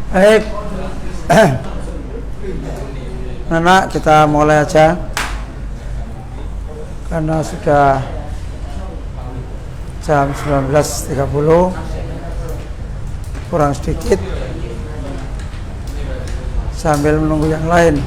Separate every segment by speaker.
Speaker 1: Baik. Anak, kita mulai aja karena sudah jam 19.30 kurang sedikit, sambil menunggu yang lain.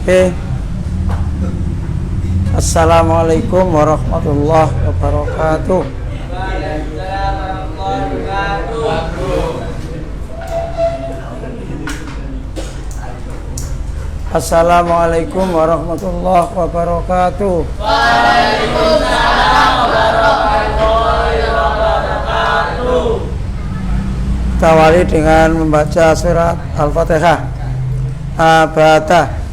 Speaker 1: Oke. Assalamualaikum warahmatullahi wabarakatuh. Assalamualaikum warahmatullahi wabarakatuh.
Speaker 2: Waalaikumsalam warahmatullahi wabarakatuh.
Speaker 1: Kita awali dengan membaca surat Al-Fatihah. Abata.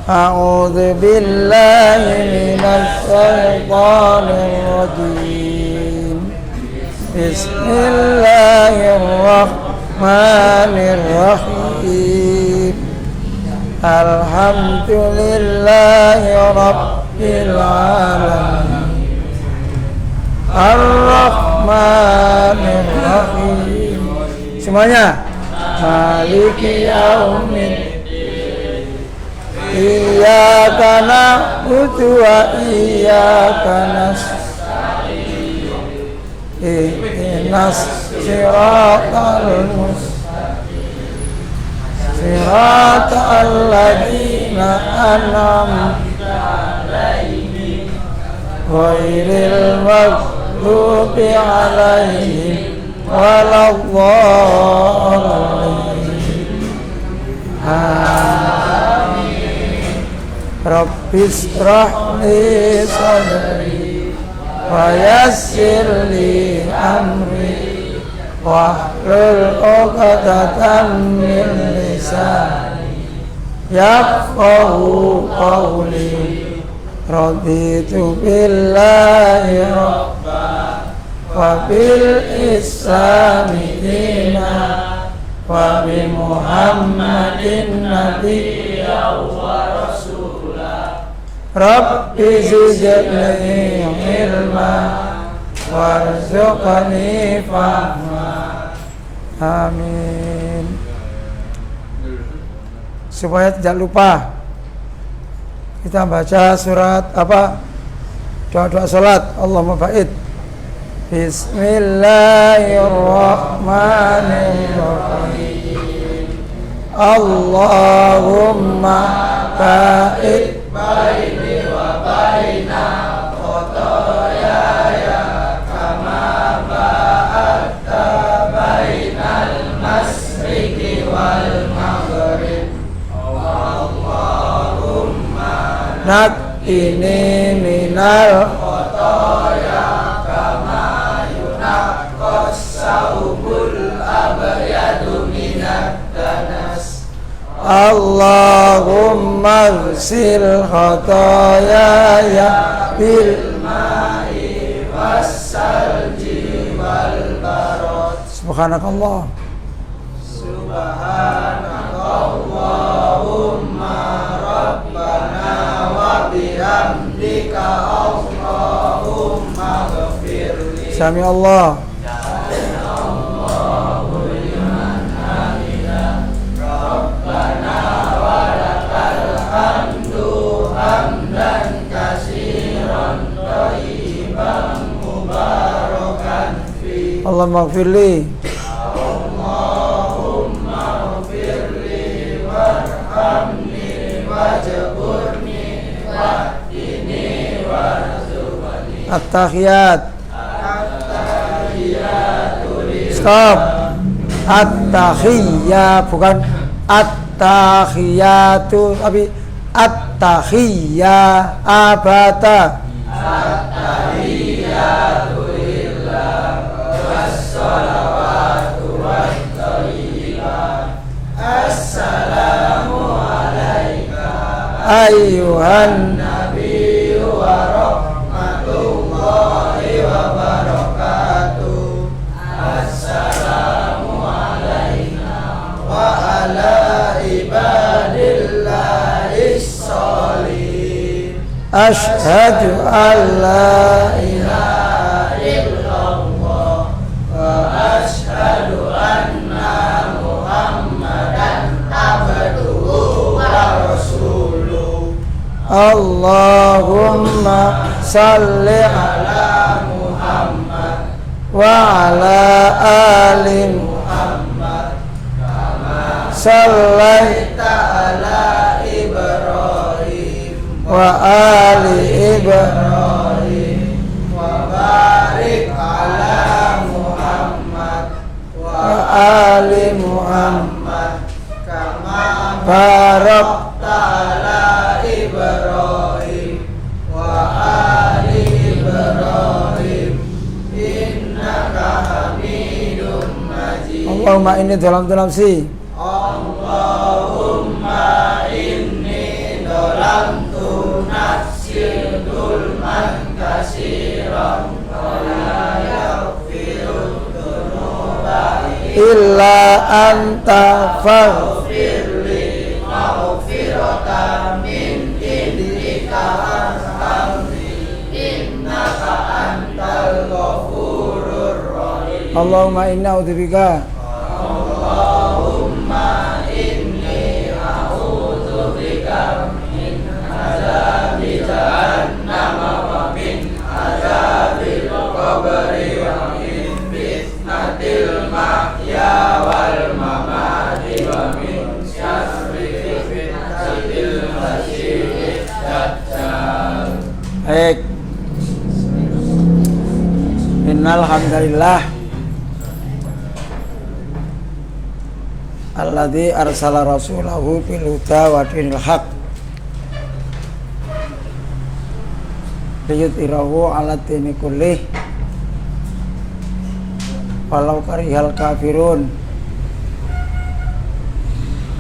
Speaker 1: A'udzu billahi minasy syaithanir rajim. Bismillahirrahmanirrahim. Alhamdulillahi rabbil alamin. Ar-Rahmanir Rahim. Semuanya. Maliki yaumiddin. Iyyaka na'budu wa iyyaka nasta'in. Ihdinas siratal mustaqim. Siratal ladzina an'amta 'alaihim ghairil maghdubi 'alaihim waladdallin. Amin. Rabbis rahli sadri wa yassir li amri wahlul 'uqdatam min lisani yafqahu qawli. Raditu billahi rabba wa bil islami dina wa bi Muhammadin nabiyya wa rasulah. Rabbi zidni ilma warzuqni fahma. Amin. Supaya tidak lupa, kita baca surat apa? Doa-doa salat. Allahumma ba'id. Bismillahirrahmanirrahim. Allahumma ba'id baini wa baina khotoyaya kama ba'adta bainal masriqi wal maghrib. Allahumma naqqini minal khotoya kama yunaqqas saubul abyadu minad danas. Allahumma ghsil khotoyaya bil ma'i wassalji wal barad. Subhanakallah. Subhanakallahumma rabbana wa bihamdika Allahumma ghafirli. Sami Allah. Allahumma ghafirli. Allahumma ghafirli warhamni wajburni wahdini warzuqni. At-tahiyat. Stop. At-tahiyya bukan at-tahiyatu, tapi at-tahiyya abata. At-tahiyatu wassalawatu wattayyibat. Assalamu alaika ayyuhan
Speaker 2: Nabi wa rahmatullahi wa barakatuh. Assalamu alaina wa ala ibadillahis sholihin.
Speaker 1: asyhadu an la
Speaker 2: ilaha illallah wa asyhadu anna Muhammadan abduhu wa rasuluh.
Speaker 1: Allahumma salli
Speaker 2: Ala Muhammad
Speaker 1: wa ala ali
Speaker 2: Muhammad kama
Speaker 1: salli
Speaker 2: ala Ibrahim
Speaker 1: wa ali
Speaker 2: Ibrahim wa barik ala Muhammad wa
Speaker 1: ali Muhammad
Speaker 2: kama
Speaker 1: barak
Speaker 2: ala Ibrahim wa ali Ibrahim innaka Hamidum Majid.
Speaker 1: Allahumma inni dalam nafsi
Speaker 2: Allahumma inni dolamtu nafsi dulman kasiran wa la yaghfiru dzunuba
Speaker 1: illa anta
Speaker 2: firli maghfiratan min indika antamni innaka antal ghafurur rahim.
Speaker 1: Allahumma inna a'udzubika
Speaker 2: Allahumma inni a'udzubika min azabi jahannam wa min azabil qabri wa min fitnatil mahya wal mamati wa min syarri fitnatil masiihid dajjal.
Speaker 1: baik. Innal hamdalillah alladzi arsala rasulahu bil huda wa dinil haq liyudhhirahu 'ala dini kullih walau karihal kafirun.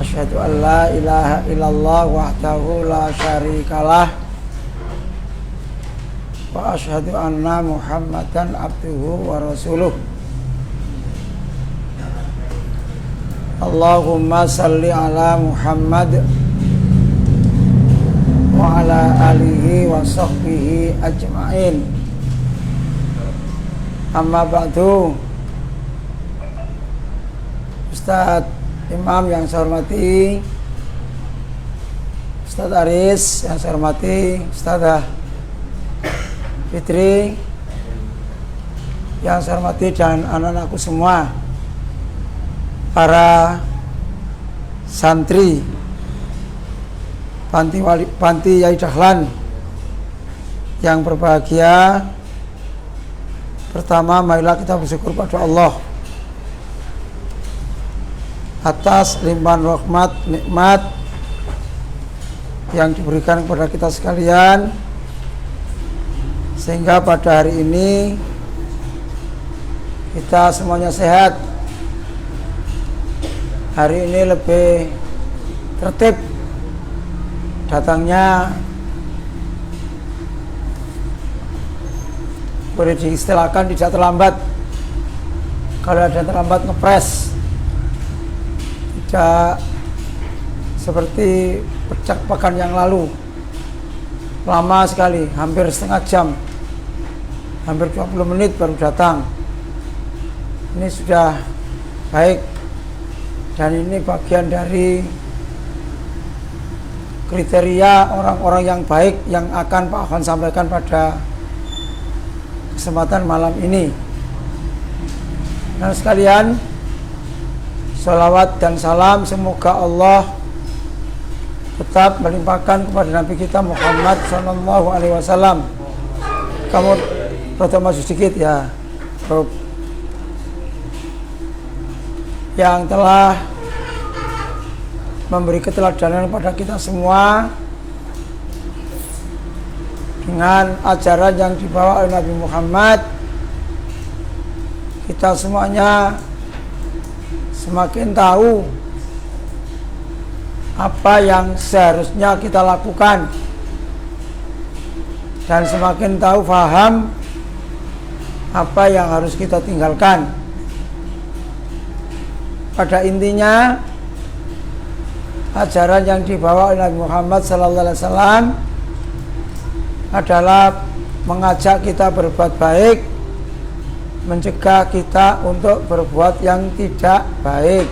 Speaker 1: Asyhadu an la ilaha illallah wahdahu la syarikalah wa asyhadu anna Muhammadan abduhu wa rasuluh. Allahumma salli ala Muhammad wa ala alihi wa sahbihi ajma'in. Amma ba'du. Ustadz Imam yang saya hormati, Ustadz Aris yang saya hormati, Ustadzah Fitri yang saya hormati, dan anak-anakku semua, para santri Panti Yai Dahlan yang berbahagia. Pertama, marilah kita bersyukur pada Allah atas limpahan rahmat nikmat yang diberikan kepada kita sekalian, sehingga pada hari ini kita semuanya sehat. Hari ini lebih tertib datangnya, boleh diistilahkan tidak terlambat. Kalau ada terlambat ngepres, tidak seperti pekan yang lalu, lama sekali, hampir setengah jam, hampir 20 menit baru datang. Ini sudah baik, dan ini bagian dari kriteria orang-orang yang baik yang akan Pak Afan sampaikan pada kesempatan malam ini. Dan sekalian, salawat dan salam semoga Allah tetap melimpahkan kepada Nabi kita Muhammad SAW. Kamu rada maju sedikit ya, Rob, yang telah memberi keteladanan kepada kita semua dengan ajaran yang dibawa oleh Nabi Muhammad. Kita semuanya semakin tahu apa yang seharusnya kita lakukan dan semakin tahu paham apa yang harus kita tinggalkan. Pada intinya ajaran yang dibawa oleh Nabi Muhammad SAW adalah mengajak kita berbuat baik, mencegah kita untuk berbuat yang tidak baik.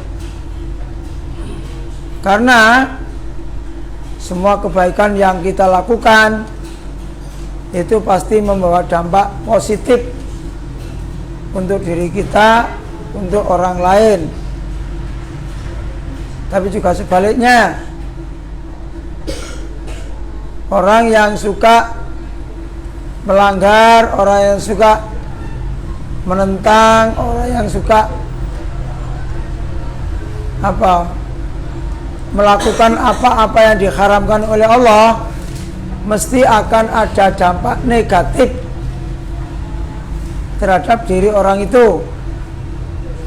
Speaker 1: Karena semua kebaikan yang kita lakukan itu pasti membawa dampak positif untuk diri kita, untuk orang lain. Tapi juga sebaliknya, orang yang suka melanggar, orang yang suka menentang, orang yang suka melakukan apa-apa yang diharamkan oleh Allah, mesti akan ada dampak negatif terhadap diri orang itu,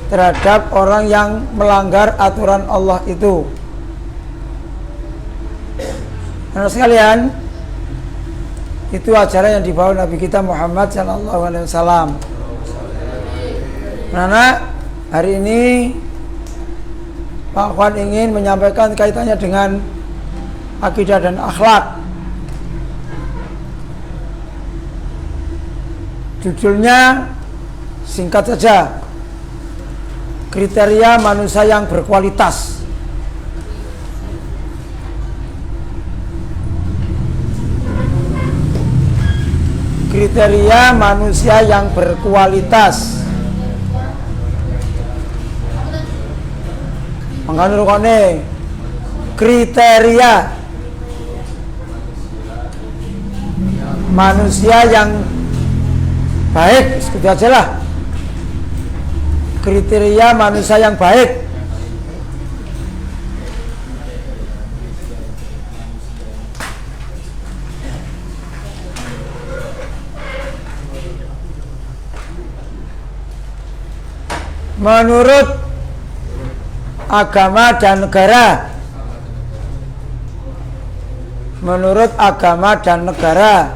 Speaker 1: terhadap orang yang melanggar aturan Allah itu. Anak sekalian, itu ajaran yang dibawa Nabi kita Muhammad SAW. Anak, hari ini Pak Wan ingin menyampaikan kaitannya dengan akidah dan akhlak. Judulnya singkat saja, kriteria manusia yang berkualitas. Kriteria manusia yang berkualitas. Menganurukane kriteria manusia yang baik, seperti aja lah. Kriteria manusia yang baik. Menurut agama dan negara. Menurut agama dan negara.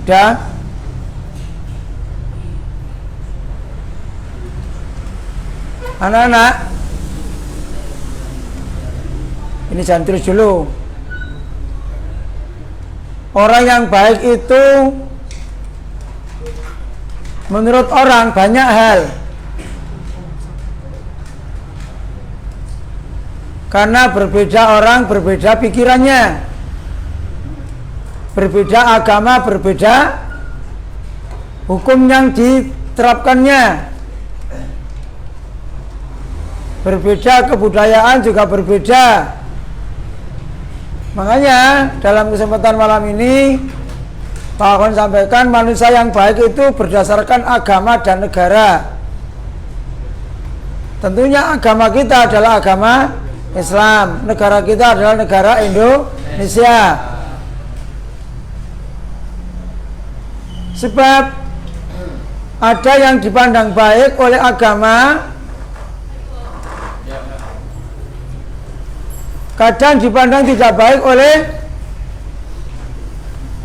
Speaker 1: Dan anak-anak, ini jangan terus dulu. Orang yang baik itu menurut orang banyak hal. Karena berbeda orang, berbeda pikirannya. Berbeda agama, berbeda hukum yang diterapkannya. Berbeda kebudayaan juga berbeda. Makanya dalam kesempatan malam ini Pak Agon sampaikan manusia yang baik itu berdasarkan agama dan negara. Tentunya agama kita adalah agama Islam, negara kita adalah negara Indonesia. Sebab ada yang dipandang baik oleh agama, kadang dipandang tidak baik oleh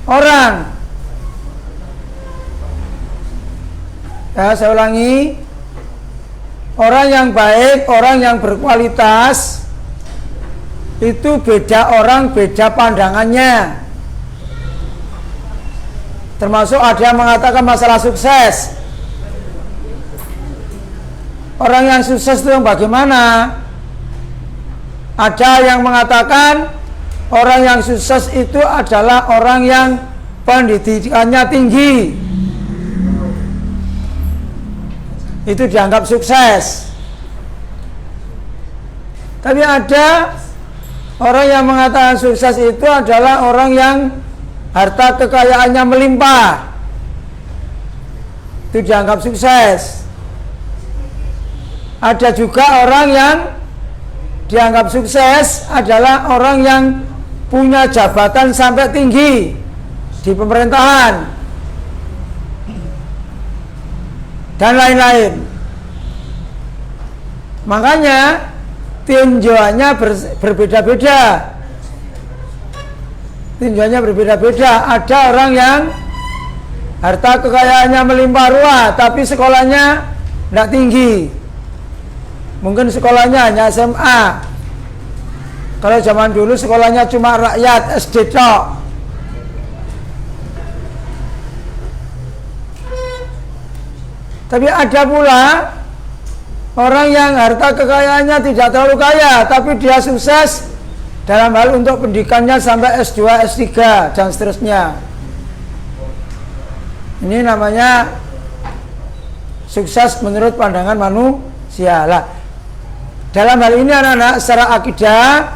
Speaker 1: orang. Ya, saya ulangi. Orang yang baik, orang yang berkualitas itu beda orang, beda pandangannya. Termasuk ada yang mengatakan masalah sukses. Orang yang sukses itu yang bagaimana? Ada yang mengatakan orang yang sukses itu adalah orang yang pendidikannya tinggi. Itu dianggap sukses. Tapi ada orang yang mengatakan sukses itu adalah orang yang harta kekayaannya melimpah. Itu dianggap sukses. Ada juga orang yang dianggap sukses adalah orang yang punya jabatan sampai tinggi di pemerintahan dan lain-lain. Makanya tinjauannya berbeda-beda. Tinjauannya berbeda-beda. Ada orang yang harta kekayaannya melimpah ruah, tapi sekolahnya tidak tinggi. Mungkin sekolahnya hanya SMA. Kalau zaman dulu sekolahnya cuma rakyat SD tok. Tapi ada pula orang yang harta kekayaannya tidak terlalu kaya, tapi dia sukses dalam hal untuk pendidikannya sampai S2, S3 dan seterusnya. Ini namanya sukses menurut pandangan manusia lah. Dalam hal ini anak-anak, secara akidah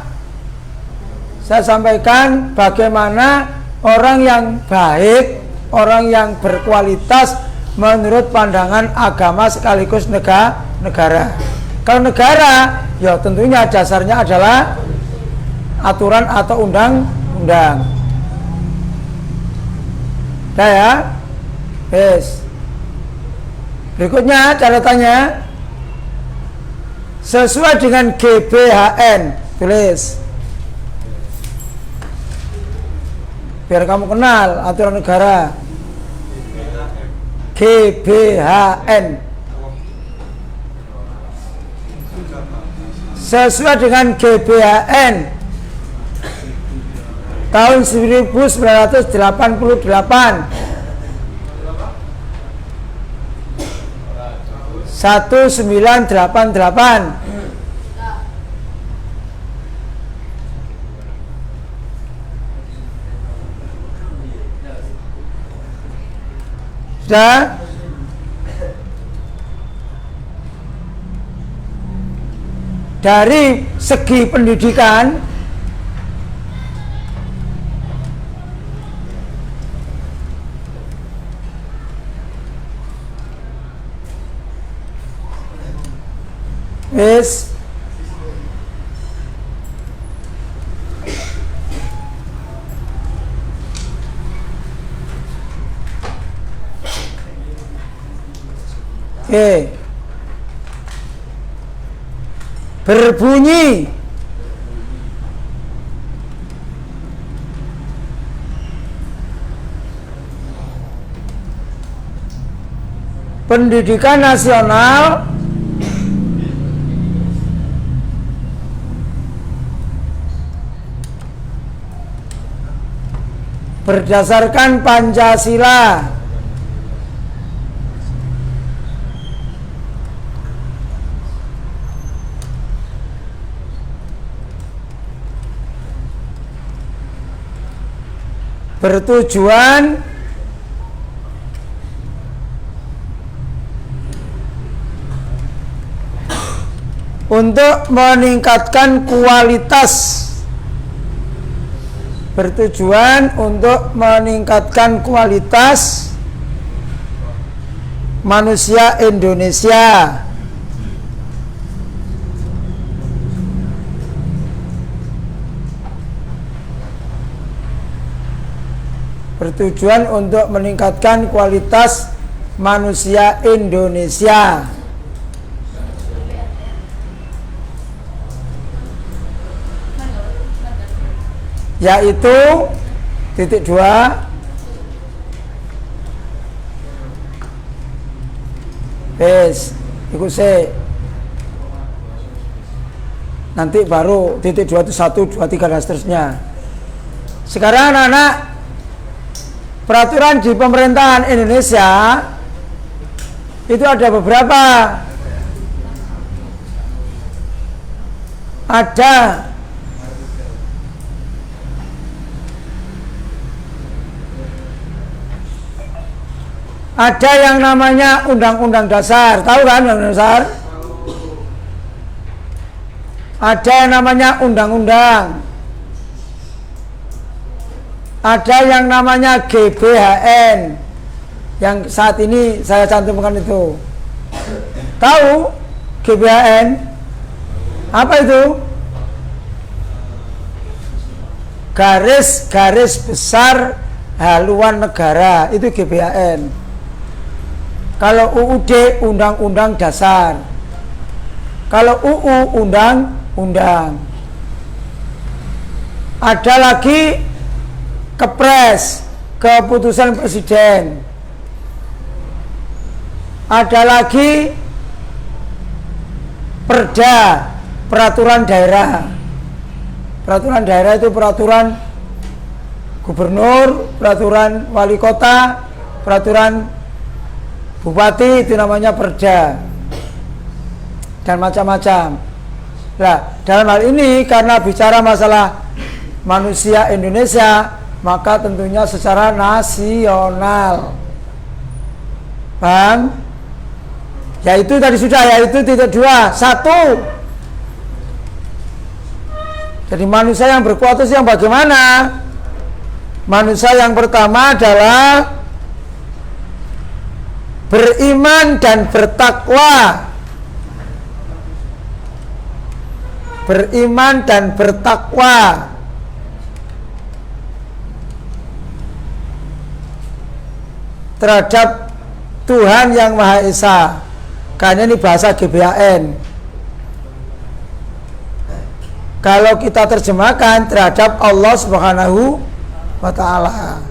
Speaker 1: saya sampaikan bagaimana orang yang baik, orang yang berkualitas menurut pandangan agama sekaligus negara. Kalau negara, ya tentunya dasarnya adalah aturan atau undang-undang. Nah ya, yes. Berikutnya catatannya sesuai dengan GBHN, tulis. Biar kamu kenal aturan negara. GBHN sesuai dengan GBHN tahun 1988 1988. Sudah? Dari segi pendidikan wis berbunyi pendidikan nasional berdasarkan Pancasila bertujuan untuk meningkatkan kualitas, bertujuan untuk meningkatkan kualitas manusia Indonesia. Bertujuan untuk meningkatkan kualitas manusia Indonesia. Yaitu titik 2 ikut saya. Nanti baru titik 2 itu 1, 2, 3 dan seterusnya. Sekarang anak-anak, peraturan di pemerintahan Indonesia itu ada beberapa. Ada yang namanya Undang-Undang Dasar, tahu kan Undang-Undang Dasar? Ada yang namanya Undang-Undang. Ada yang namanya GBHN yang saat ini saya cantumkan itu. Tahu GBHN? Apa itu? garis-garis besar haluan negara, itu GBHN. Kalau UUD undang-undang dasar, kalau UU undang-undang. Ada lagi Kepres, keputusan presiden. Ada lagi Perda, peraturan daerah. Peraturan daerah itu peraturan gubernur, peraturan wali kota, peraturan bupati, itu namanya perda. Dan macam-macam. Nah, dalam hal ini karena bicara masalah manusia Indonesia, maka tentunya secara nasional. Paham? Yaitu tadi sudah, yaitu titik 2, 1. Jadi manusia yang berkualitas yang bagaimana? Manusia yang pertama adalah beriman dan bertakwa. Beriman dan bertakwa. Terhadap Tuhan yang Maha Esa. Karena ini bahasa GBHN. Kalau kita terjemahkan terhadap Allah Subhanahu wa Ta'ala.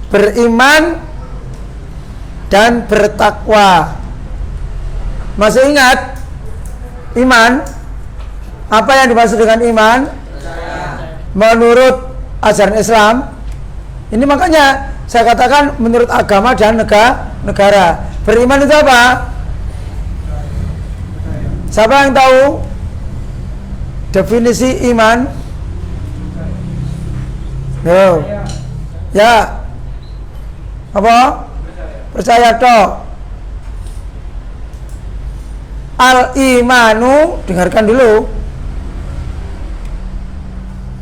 Speaker 1: Beriman dan bertakwa. Masih ingat iman? Apa yang dimaksud dengan iman? Menurut ajaran Islam, ini makanya saya katakan menurut agama dan negara. Beriman itu apa? Siapa yang tahu definisi iman? Yo. Ya. Apa? Percaya toh. Al-imanu, dengarkan dulu.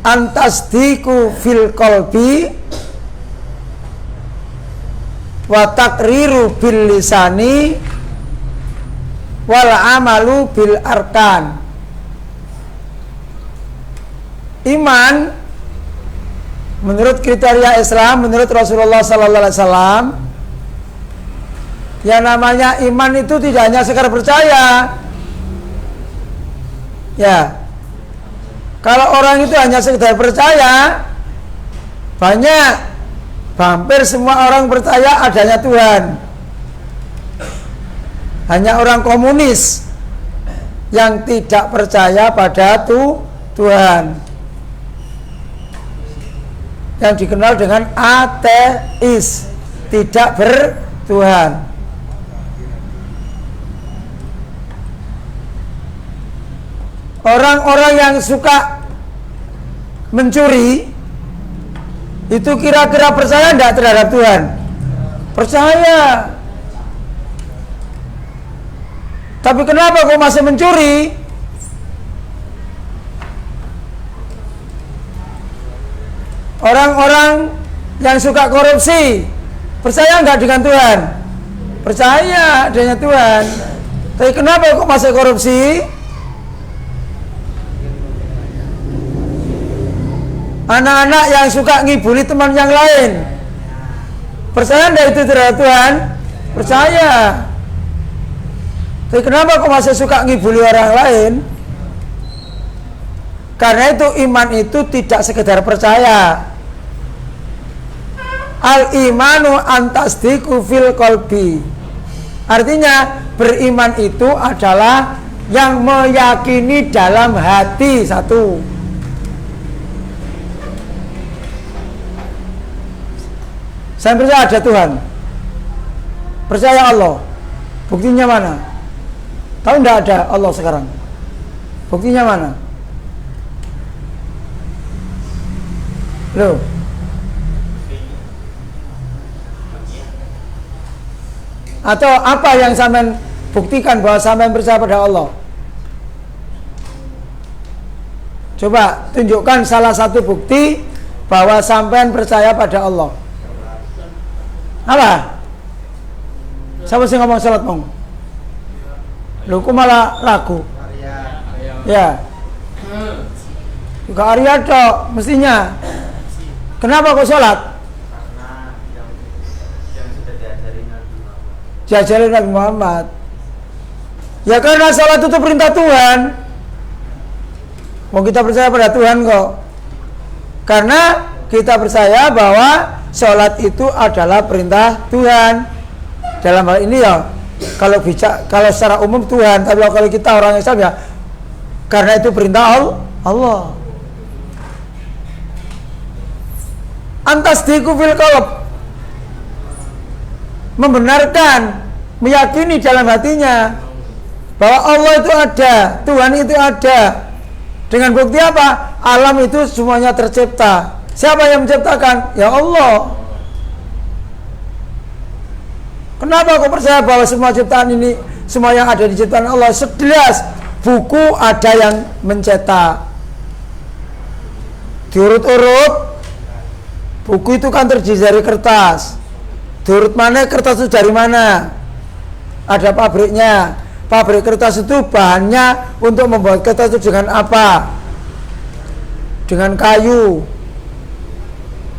Speaker 1: Antasdiku fil qalbi wa taqriru bil lisani wal amalu bil arkan. Iman menurut kriteria Islam, menurut Rasulullah sallallahu alaihi wasallam, yang namanya iman itu tidak hanya sekadar percaya. Ya. Kalau orang itu hanya sekedar percaya, banyak, hampir semua orang percaya adanya Tuhan. Hanya orang komunis yang tidak percaya pada Tuhan, yang dikenal dengan ateis, tidak bertuhan. Orang-orang yang suka mencuri itu kira-kira percaya tidak terhadap Tuhan? Percaya. Tapi kenapa kok masih mencuri? Orang-orang yang suka korupsi percaya nggak dengan Tuhan? Percaya adanya Tuhan. Tapi kenapa kok masih korupsi? Anak-anak yang suka ngibuli teman yang lain percaya enggak itu terhadap Tuhan? Percaya. Tapi kenapa kok masih suka ngibuli orang lain? Karena itu iman itu tidak sekedar percaya. Al-imanu antasdiku fil qalbi. Artinya beriman itu adalah yang meyakini dalam hati. Satu. Saya percaya ada Tuhan, percaya Allah. Buktinya mana? Tahu tidak ada Allah sekarang? Buktinya mana? Loh, atau apa yang sampean buktikan bahwa sampean percaya pada Allah? Coba tunjukkan salah satu bukti bahwa sampean percaya pada Allah. Apa? Siapa sih ngomong salat mong? Loh, kok malah lagu? Ya. Juga Arya dok, mestinya. Kenapa kok sholat?
Speaker 2: Karena yang sudah diajari Nabi Muhammad.
Speaker 1: Diajari Nabi Muhammad. Ya karena sholat itu perintah Tuhan. Mau kita percaya pada Tuhan kok. Karena kita percaya bahwa sholat itu adalah perintah Tuhan. Dalam hal ini ya, kalau secara umum Tuhan, tapi kalau kita orang Islam ya, karena itu perintah Allah. Antasdiqu fil qalb, membenarkan, meyakini dalam hatinya bahwa Allah itu ada, Tuhan itu ada. Dengan bukti apa? Alam itu semuanya tercipta. Siapa yang menciptakan? Ya Allah. Kenapa kau percaya bahwa semua ciptaan ini, semua yang ada di ciptaan Allah? Sejelas buku ada yang mencetak. Diurut-urut, buku itu kan terdiri dari kertas. Diurut mana kertas itu dari mana? Ada pabriknya. Pabrik kertas itu bahannya untuk membuat kertas itu dengan apa? Dengan kayu,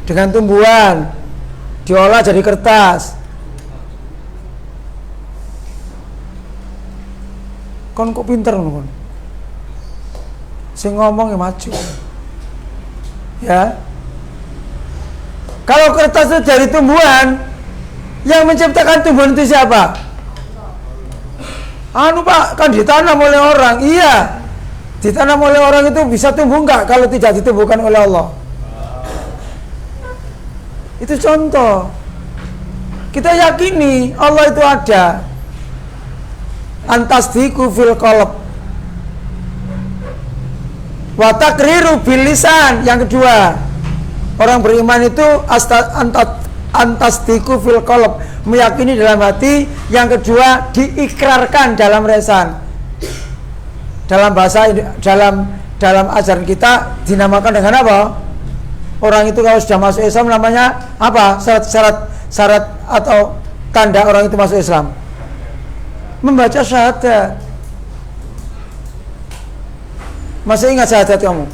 Speaker 1: dengan tumbuhan, diolah jadi kertas. Kon kok pinter kon? Sing ngomong ya maju. Ya. Kalau kertas itu dari tumbuhan, yang menciptakan tumbuhan itu siapa? Anu Pak, kan ditanam oleh orang. Iya, ditanam oleh orang itu bisa tumbuh enggak kalau tidak ditumbuhkan oleh Allah? Itu contoh. Kita yakini Allah itu ada. Antasdiqu fil qalb wa taqriru bil lisan. Yang kedua, orang beriman itu antasdiqu fil qalb, meyakini dalam hati. Yang kedua, diikrarkan dalam lisan. Dalam bahasa, dalam ajaran kita dinamakan dengan apa? Orang itu kalau sudah masuk Islam namanya apa? Syarat atau tanda orang itu masuk Islam, membaca syahadat. Masih ingat syahadat kamu?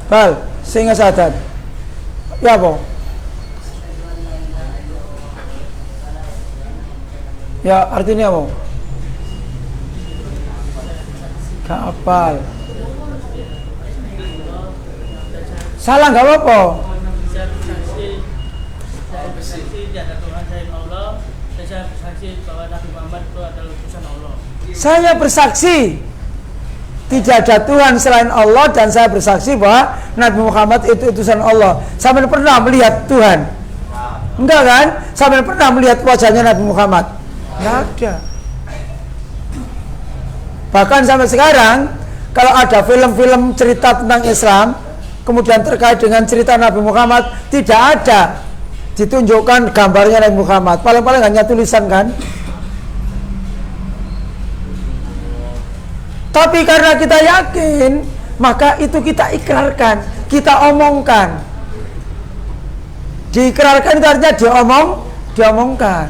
Speaker 1: Bal, saya ingat syahadat. Ya apa? Ya artinya apa? Gak hafal. Salah gak apa-apa.
Speaker 3: Saya bersaksi tidak ada Tuhan selain Allah, dan saya bersaksi bahwa Nabi Muhammad itu adalah utusan Allah.
Speaker 1: Saya bersaksi tidak ada Tuhan selain Allah, dan saya bersaksi bahwa Nabi Muhammad itu utusan Allah. Sampai pernah melihat Tuhan? Enggak kan? Sampai pernah melihat wajahnya Nabi Muhammad? Enggak ada. Bahkan sampai sekarang kalau ada film-film cerita tentang Islam kemudian terkait dengan cerita Nabi Muhammad, tidak ada ditunjukkan gambarnya Nabi Muhammad, paling-paling hanya tulisan kan. Tapi karena kita yakin, maka itu kita ikrarkan, kita omongkan. Diikrarkan itu artinya diomongkan.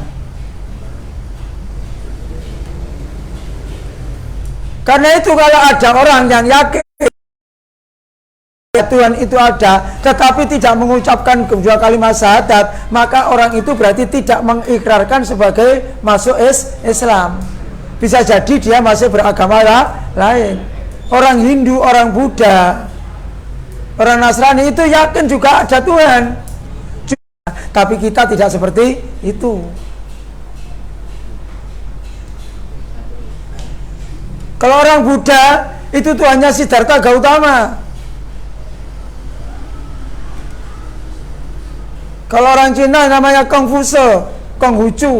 Speaker 1: Karena itu kalau ada orang yang yakin Tuhan itu ada, tetapi tidak mengucapkan kedua kalimat syahadat, maka orang itu berarti tidak mengikrarkan sebagai masuk Islam. Bisa jadi dia masih beragama lain. Orang Hindu, orang Buddha, orang Nasrani itu yakin juga ada Tuhan. Tapi kita tidak seperti itu. Kalau orang Buddha itu Tuhannya Siddhartha Gautama. Kalau orang Cina namanya Konghucu.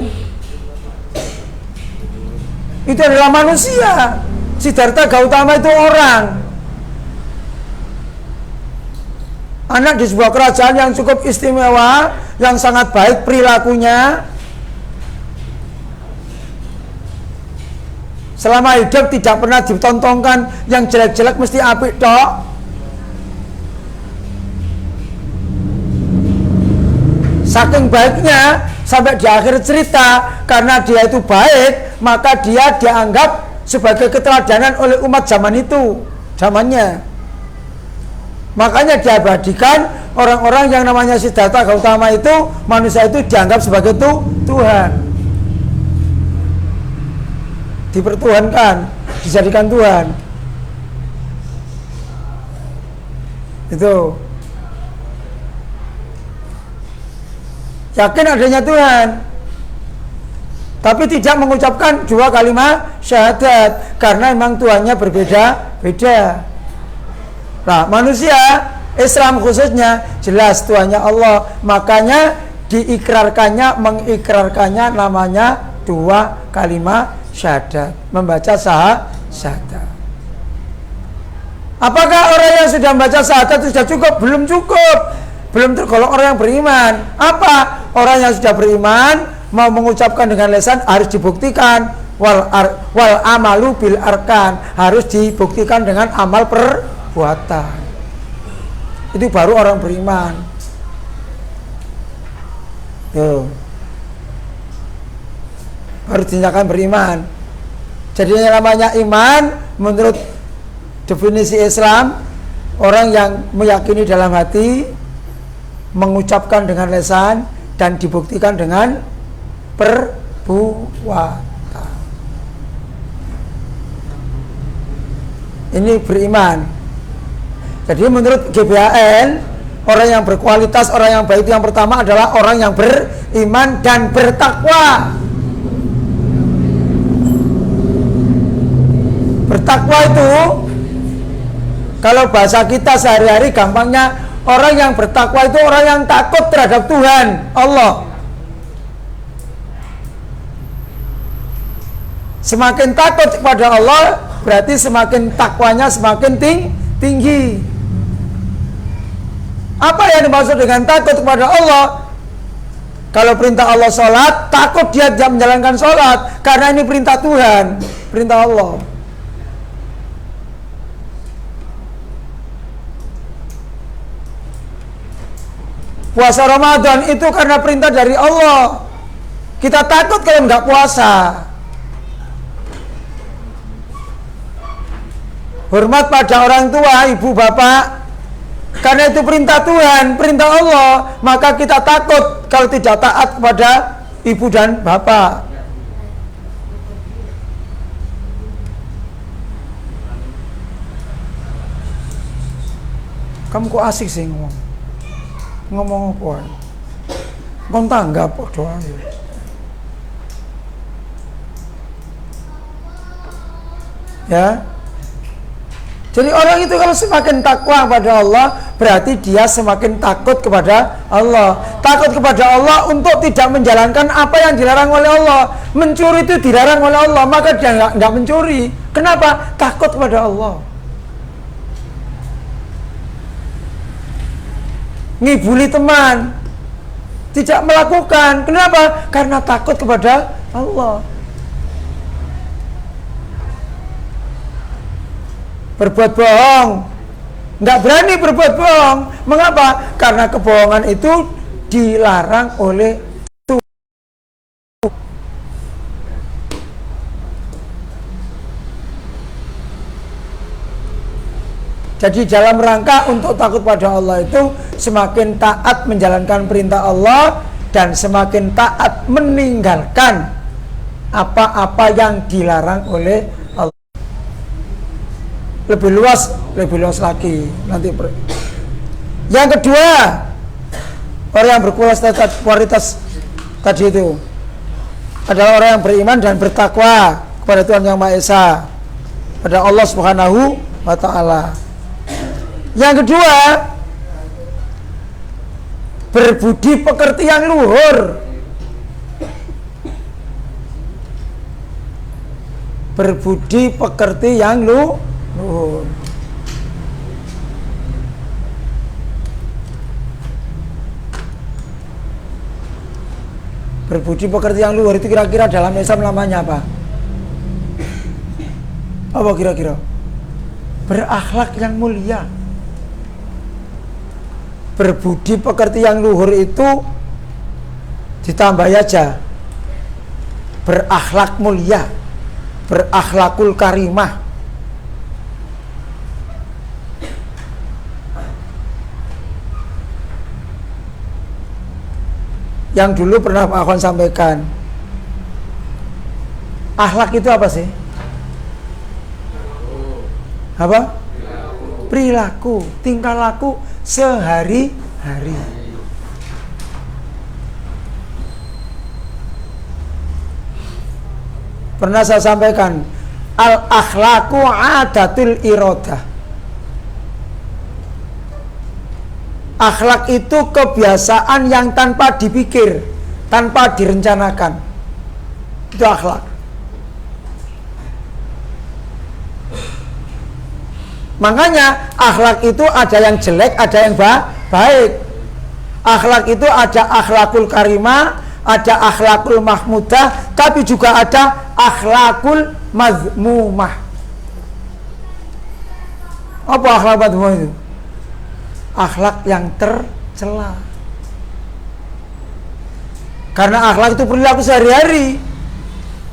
Speaker 1: Itu adalah manusia. Siddhartha Gautama itu orang. Anak di sebuah kerajaan yang cukup istimewa, yang sangat baik perilakunya. Selama hidup tidak pernah ditontonkan yang jelek-jelek, mesti apik tok. Saking baiknya sampai di akhir cerita, karena dia itu baik, maka dia dianggap sebagai keteladanan oleh umat zaman itu, zamannya. Makanya diabadikan orang-orang yang namanya Siddhartha Gautama itu, manusia itu dianggap sebagai Tuhan, dipertuhankan, dijadikan Tuhan. Itu yakin adanya Tuhan, tapi tidak mengucapkan dua kalimat syahadat karena memang Tuhannya berbeda-beda. Nah, manusia Islam khususnya jelas Tuhannya Allah, makanya mengikrarkannya namanya dua kalimat syahadat, membaca syahadat. Apakah orang yang sudah membaca syahadat sudah cukup? Belum cukup, belum tergolong orang yang beriman. Apa? Orang yang sudah beriman mau mengucapkan dengan lisan harus dibuktikan, wal amalu bil arkan, harus dibuktikan dengan amal perbuatan. Itu baru orang beriman. Tuh. Baru dinyatakan beriman. Jadi yang namanya iman menurut definisi Islam, orang yang meyakini dalam hati, mengucapkan dengan lisan, dan dibuktikan dengan perbuatan. Ini beriman. Jadi menurut GBHN, orang yang berkualitas, orang yang baik itu yang pertama adalah orang yang beriman dan bertakwa. Bertakwa itu, kalau bahasa kita sehari-hari gampangnya, orang yang bertakwa itu orang yang takut terhadap Tuhan Allah. Semakin takut kepada Allah, berarti semakin takwanya semakin tinggi. Apa yang dimaksud dengan takut kepada Allah? Kalau perintah Allah sholat, takut dia tidak menjalankan sholat, karena ini perintah Tuhan, perintah Allah. Puasa Ramadan itu karena perintah dari Allah. Kita takut kalau nggak puasa. Hormat pada orang tua, ibu, bapak, karena itu perintah Tuhan, perintah Allah. Maka kita takut kalau tidak taat kepada ibu dan bapak. Kamu kok asik sih ngomong apa? Kon tanggap doa ya. Ya. Jadi orang itu kalau semakin takwa kepada Allah, berarti dia semakin takut kepada Allah. Takut kepada Allah untuk tidak menjalankan apa yang dilarang oleh Allah. Mencuri itu dilarang oleh Allah, maka dia nggak mencuri. Kenapa? Takut kepada Allah. Ngibuli teman, tidak melakukan. Kenapa? Karena takut kepada Allah. Berbuat bohong, nggak berani berbuat bohong. Mengapa? Karena kebohongan itu dilarang oleh Tuhan. Jadi dalam rangka untuk takut pada Allah itu, semakin taat menjalankan perintah Allah dan semakin taat meninggalkan apa-apa yang dilarang oleh Allah. Lebih luas lagi nanti. Yang kedua, orang yang berkualitas tadi itu adalah orang yang beriman dan bertakwa kepada Tuhan Yang Maha Esa, pada Allah Subhanahu wa Ta'ala. Yang kedua, berbudi pekerti yang luhur. Berbudi pekerti yang luhur. Berbudi pekerti yang luhur itu kira-kira dalam Islam namanya apa? Apa kira-kira? Berakhlak yang mulia. Berbudi pekerti yang luhur itu ditambah aja berakhlak mulia. berakhlakul karimah. Yang dulu pernah Pak Akhwan sampaikan, akhlak itu apa sih? Apa? Perilaku, tingkah laku sehari-hari. Pernah saya sampaikan, al-akhlaku adatul irodah. Akhlak itu kebiasaan yang tanpa dipikir, tanpa direncanakan. Itu akhlak. Makanya akhlak itu ada yang jelek, ada yang baik. Akhlak itu ada akhlakul karimah, ada akhlakul mahmudah, tapi juga ada akhlakul mazmumah. Apa akhlak mazmumah itu? Akhlak yang tercela. Karena akhlak itu perilaku sehari-hari.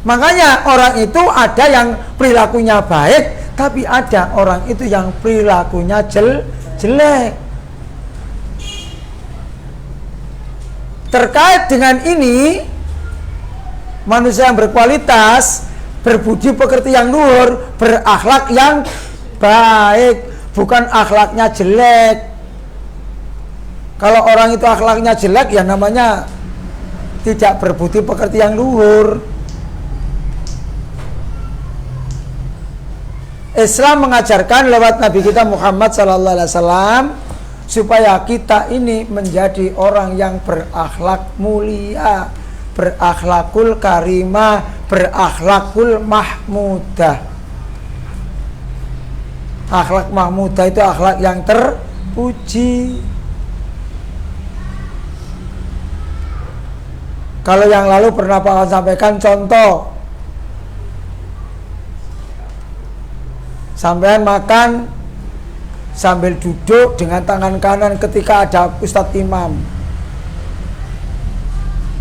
Speaker 1: Makanya orang itu ada yang perilakunya baik, tapi ada orang itu yang perilakunya jelek. Terkait dengan ini, manusia yang berkualitas, berbudi pekerti yang luhur, berakhlak yang baik, bukan akhlaknya jelek. Kalau orang itu akhlaknya jelek, ya namanya tidak berbudi pekerti yang luhur. Islam mengajarkan lewat Nabi kita Muhammad SAW supaya kita ini menjadi orang yang berakhlak mulia, berakhlakul karimah, berakhlakul mahmudah. Akhlak mahmudah itu akhlak yang terpuji. Kalau yang lalu pernah Pak sampaikan contoh, sampean makan sambil duduk dengan tangan kanan ketika ada Ustadz Imam.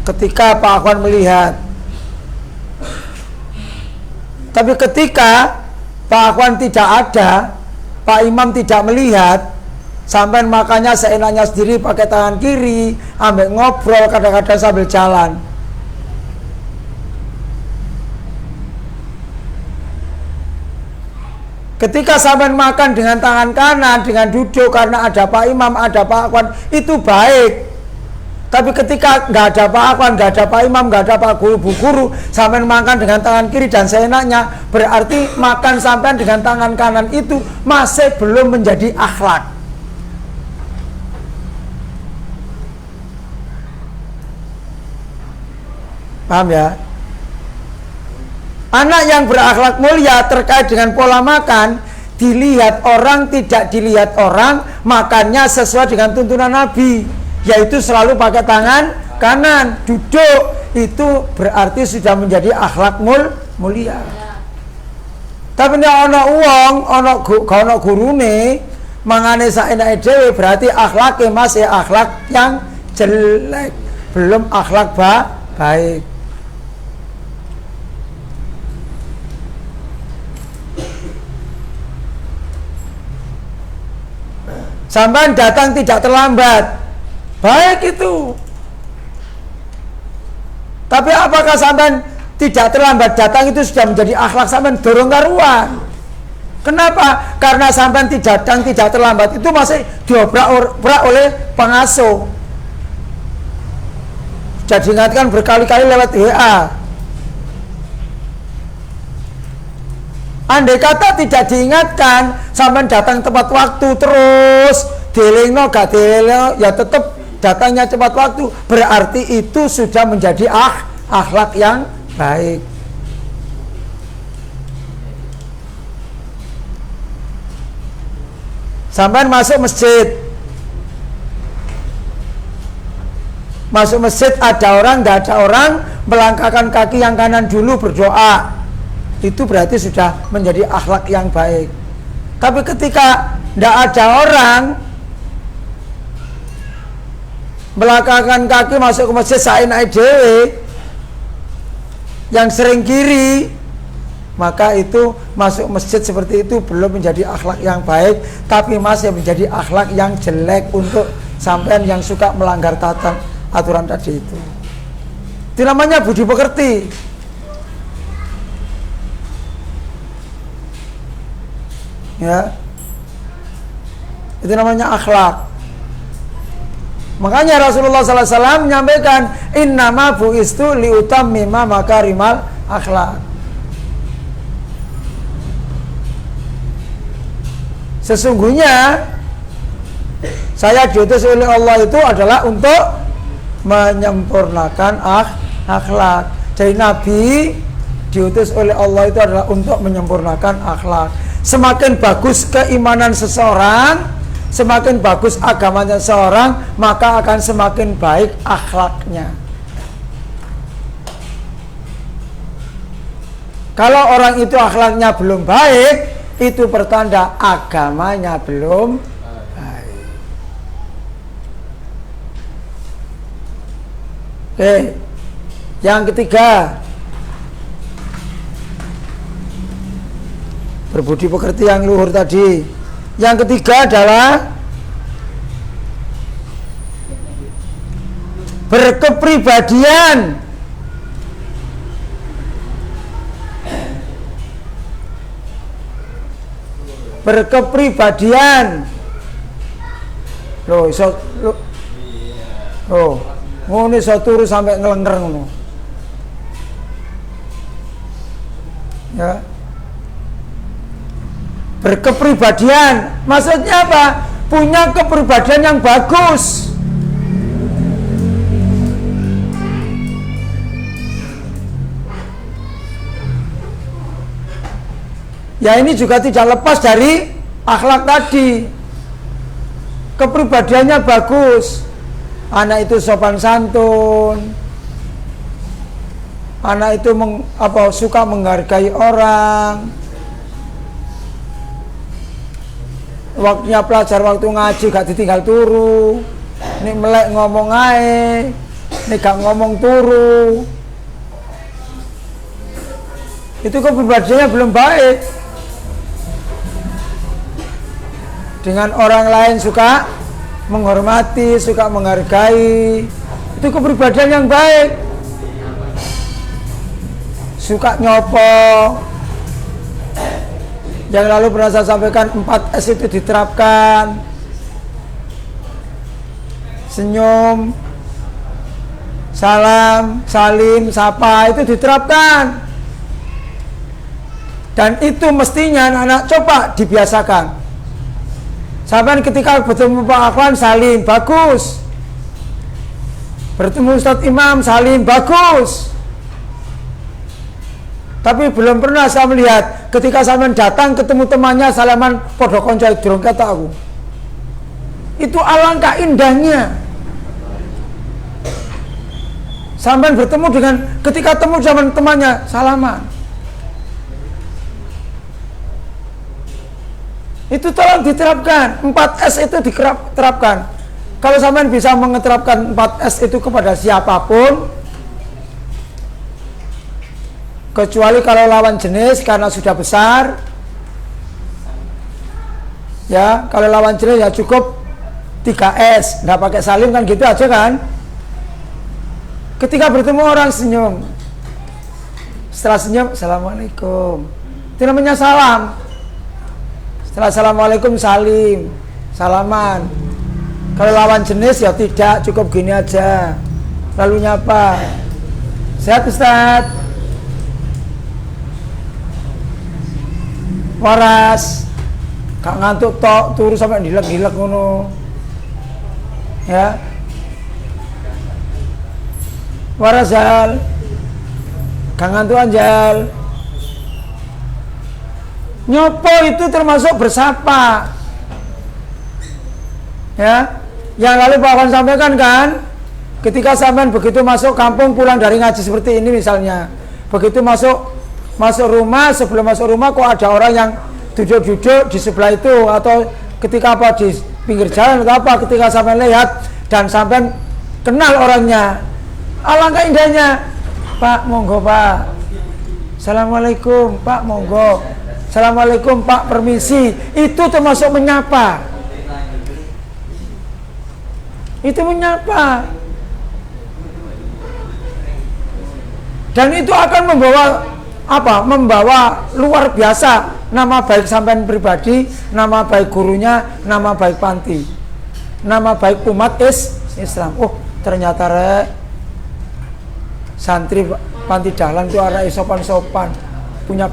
Speaker 1: Ketika Pak Akhwan melihat. Tapi ketika Pak Akhwan tidak ada, Pak Imam tidak melihat, sampean makannya seenaknya sendiri pakai tangan kiri, ambek ngobrol kadang-kadang sambil jalan. Ketika sampean makan dengan tangan kanan, dengan duduk karena ada Pak Imam, ada Pak Akhwan, itu baik. Tapi ketika nggak ada Pak Akhwan, nggak ada Pak Imam, nggak ada Pak Guru, sampean makan dengan tangan kiri dan seenaknya, berarti makan sampean dengan tangan kanan itu masih belum menjadi akhlak. Paham ya? Anak yang berakhlak mulia terkait dengan pola makan, dilihat orang, tidak dilihat orang, makannya sesuai dengan tuntunan Nabi, yaitu selalu pakai tangan kanan, duduk, itu berarti sudah menjadi akhlak mulia. Tapi nek ana wong, ana gurune mangane saenake dhewe, berarti akhlake masih akhlak yang jelek, belum akhlak baik. Sampai datang tidak terlambat, baik itu. Tapi apakah sampai tidak terlambat datang itu sudah menjadi akhlak sampai dorong karuan? Kenapa? Karena sampai tidak datang tidak terlambat itu masih diobrak oleh pengasuh. Sudah diingatkan berkali-kali lewat WA. Andai kata tidak diingatkan, sampai datang tepat waktu terus, dilingno gak dilingno, ya tetap datangnya tepat waktu, berarti itu sudah menjadi akhlak yang baik. Sampai masuk masjid, ada orang, tidak ada orang, melangkahkan kaki yang kanan dulu berdoa. Itu berarti sudah menjadi akhlak yang baik. Tapi ketika tidak ada orang, melangkahkan kaki masuk ke masjid saenake dhewe, yang sering kiri, maka itu masuk masjid seperti itu belum menjadi akhlak yang baik, tapi masih menjadi akhlak yang jelek untuk sampean yang suka melanggar tata aturan tadi itu. Itu namanya budi pekerti. Ya, itu namanya akhlak. Makanya Rasulullah SAW menyampaikan innama bu'istu liutammima makarimal akhlak. Sesungguhnya saya diutus oleh Allah itu adalah untuk menyempurnakan akhlak. Jadi Nabi diutus oleh Allah itu adalah untuk menyempurnakan akhlak. Semakin bagus keimanan seseorang, semakin bagus agamanya seseorang, maka akan semakin baik akhlaknya. Kalau orang itu akhlaknya belum baik, itu pertanda agamanya belum baik. Oke, yang ketiga, berbudi pekerti yang luhur tadi. Yang ketiga adalah berkepribadian. Berkepribadian. Loh, ngono iso turu sampai ngelengker ngono. Ya. Berkepribadian, maksudnya apa? Punya kepribadian yang bagus. Ya ini juga tidak lepas dari akhlak tadi. Kepribadiannya bagus. Anak itu sopan santun. Anak itu suka menghargai orang. Waktunya pelajar, waktu ngaji gak ditinggal turu. Ini melek ngomong ae, ini gak ngomong turu. Itu kepribadiannya belum baik. Dengan orang lain suka menghormati, suka menghargai. Itu kepribadian yang baik. Suka nyopo. Yang lalu pernah saya sampaikan 4S itu diterapkan. Senyum, salam, salim, sapa itu diterapkan. Dan itu mestinya anak-anak coba dibiasakan. Sampai ketika bertemu Pak Akhwan salim, bagus. Bertemu Ustadz Imam salim, bagus. Tapi belum pernah saya melihat ketika sampean datang ketemu temannya salaman podo konco durung kata aku. Itu alangkah indahnya. Sampean bertemu dengan ketika temu zaman temannya salaman. Itu tolong diterapkan. 4S itu diterapkan. Kalau sampean bisa mengeterapkan 4S itu kepada siapapun, kecuali kalau lawan jenis karena sudah besar. Ya, kalau lawan jenis ya cukup 3S, nggak pakai salim kan gitu aja kan. Ketika bertemu orang senyum. Setelah senyum, assalamualaikum. Itu namanya salam. Setelah assalamualaikum salim, salaman. Kalau lawan jenis ya tidak, cukup gini aja. Lalu nyapa. Sehat Ustaz? Waras, gak ngantuk tok, turu sampai dilek-dilek ngono. Ya. Waras Jal, gak ngantuk anjal. Nyopo itu termasuk bersapa. Ya. Yang lalu Pak Wan sampaikan kan, ketika sampean begitu masuk kampung pulang dari ngaji seperti ini misalnya, begitu masuk rumah, sebelum masuk rumah kok ada orang yang duduk-duduk di sebelah itu, atau ketika apa di pinggir jalan atau apa, ketika sampai lihat dan sampai kenal orangnya, alangkah indahnya, Pak monggo Pak, Assalamualaikum Pak, monggo. Assalamualaikum Pak, permisi. Itu termasuk menyapa. Itu menyapa. Dan itu akan membawa apa? Membawa luar biasa nama baik sampean pribadi, nama baik gurunya, nama baik panti, nama baik umat Islam. Oh, ternyata rek santri panti jalan itu arah sopan-sopan, punya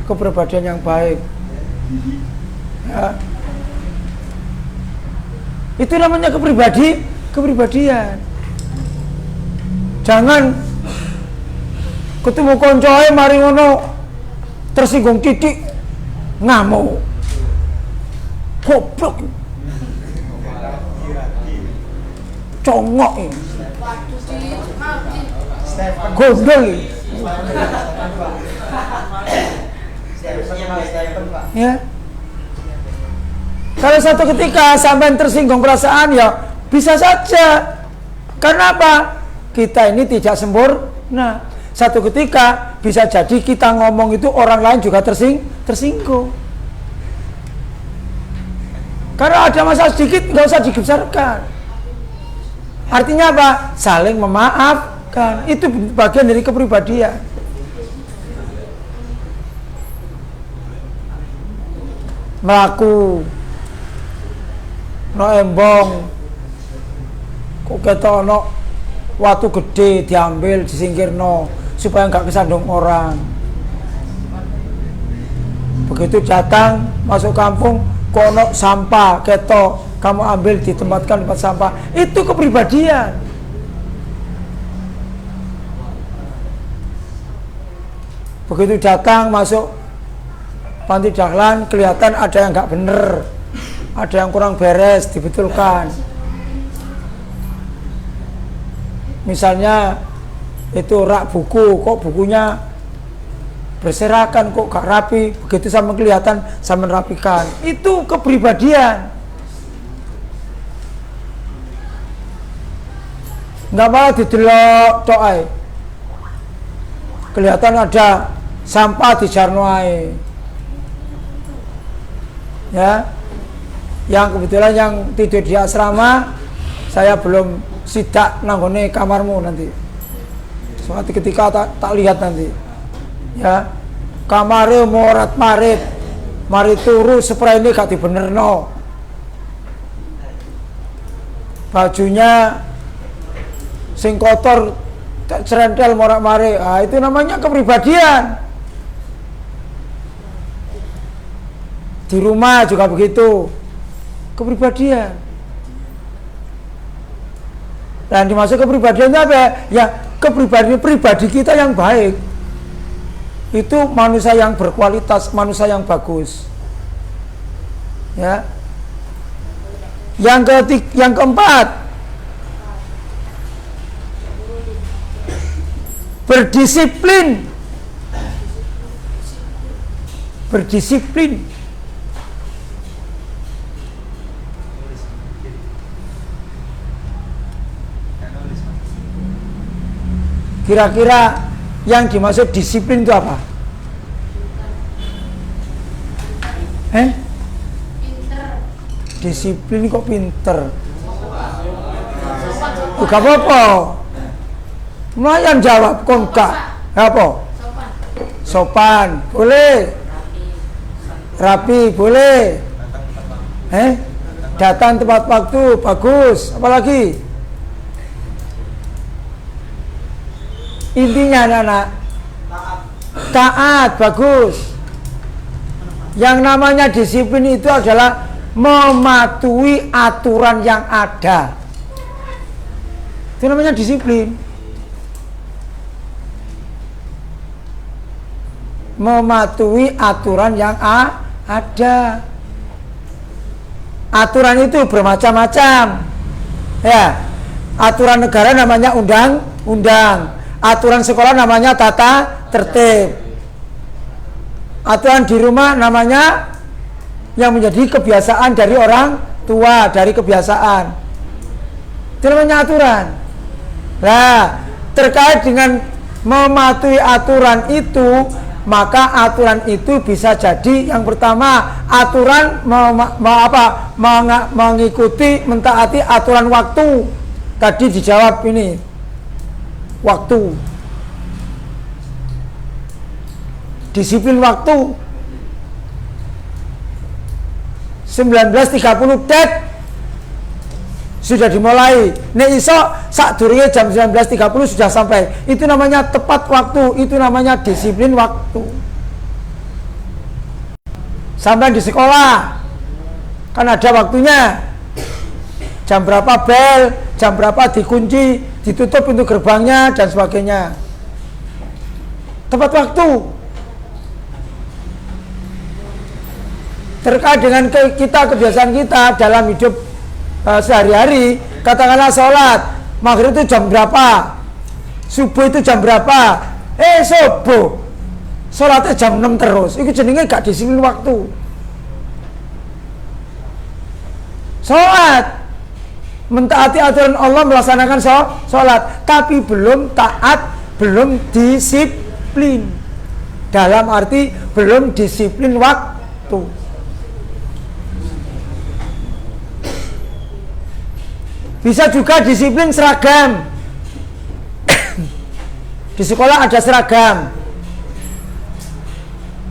Speaker 1: kepribadian yang baik. Ya. Itu namanya kepribadian. Jangan ketemu koncoe mari ngono tersinggung titik ngamuk. Goblok. Congok ini. Gondol. Ya. Kalau satu ketika sampai tersinggung perasaan ya bisa saja. Karena apa? Kita ini tidak sempurna. Satu ketika bisa jadi kita ngomong itu orang lain juga tersinggung. Karena ada masalah sedikit nggak usah dibesarkan. Artinya apa? Saling memaafkan. Itu bagian dari kepribadian. Melaku no embong kok ketok no watu gede diambil disingkirno supaya nggak kesandung orang. Begitu datang masuk kampung kono sampah ketok kamu ambil ditempatkan tempat sampah. Itu kepribadian. Begitu datang masuk panti jahlan kelihatan ada yang nggak bener, ada yang kurang beres, dibetulkan. Misalnya itu rak buku, kok bukunya berserakan, kok gak rapi. Begitu sama kelihatan sama merapikan. Itu kepribadian. Nggak malah didelok toai. Kelihatan ada sampah di jarnoai. Ya, yang kebetulan yang tidur di asrama, saya belum sidak nanggone kamarmu nanti. Suatu ketika tak lihat nanti. Ya, kamare morat marit, mari turu spray ini gak dibenerno. Bajunya sing kotor tak cerentel morat marit. Ah, itu namanya kepribadian. Di rumah juga begitu. Kepribadian. Dan dimaksud kepribadiannya apa? Ya, kepribadian pribadi kita yang baik. Itu manusia yang berkualitas, manusia yang bagus. Ya. Yang keempat, berdisiplin. Berdisiplin. Kira-kira yang dimaksud disiplin itu apa? Disiplin kok pinter? Gak apa-apa. Lumayan jawab konka. Apa? Sopan, boleh. Rapi, boleh. Datang tepat waktu, bagus. Apalagi? Intinya anak-anak taat, bagus. Yang namanya disiplin itu adalah mematuhi aturan yang ada. Itu namanya disiplin. Mematuhi aturan yang ada. Aturan itu bermacam-macam. Ya, aturan negara namanya undang-undang. Aturan sekolah namanya tata tertib. Aturan di rumah namanya yang menjadi kebiasaan dari orang tua, dari kebiasaan. Itu namanya aturan. Nah, terkait dengan mematuhi aturan itu, maka aturan itu bisa jadi yang pertama aturan mengikuti mentaati aturan waktu. Tadi dijawab ini waktu, disiplin waktu. 19.30 dead sudah dimulai. Nek iso sak durunge jam 19.30 sudah sampai. Itu namanya tepat waktu, itu namanya disiplin waktu. Sampai di sekolah kan ada waktunya. Jam berapa bel, jam berapa dikunci, ditutup pintu gerbangnya dan sebagainya. Tepat waktu. Terkait dengan kita, kebiasaan kita dalam hidup sehari-hari, katakanlah sholat maghrib itu jam berapa, subuh itu jam berapa, subuh sholatnya jam 6 terus, itu jenenge gak disiplin waktu. Sholat mentaati aturan Allah, melaksanakan sholat, tapi belum taat, belum disiplin, dalam arti belum disiplin waktu. Bisa juga disiplin seragam. Di sekolah ada seragam,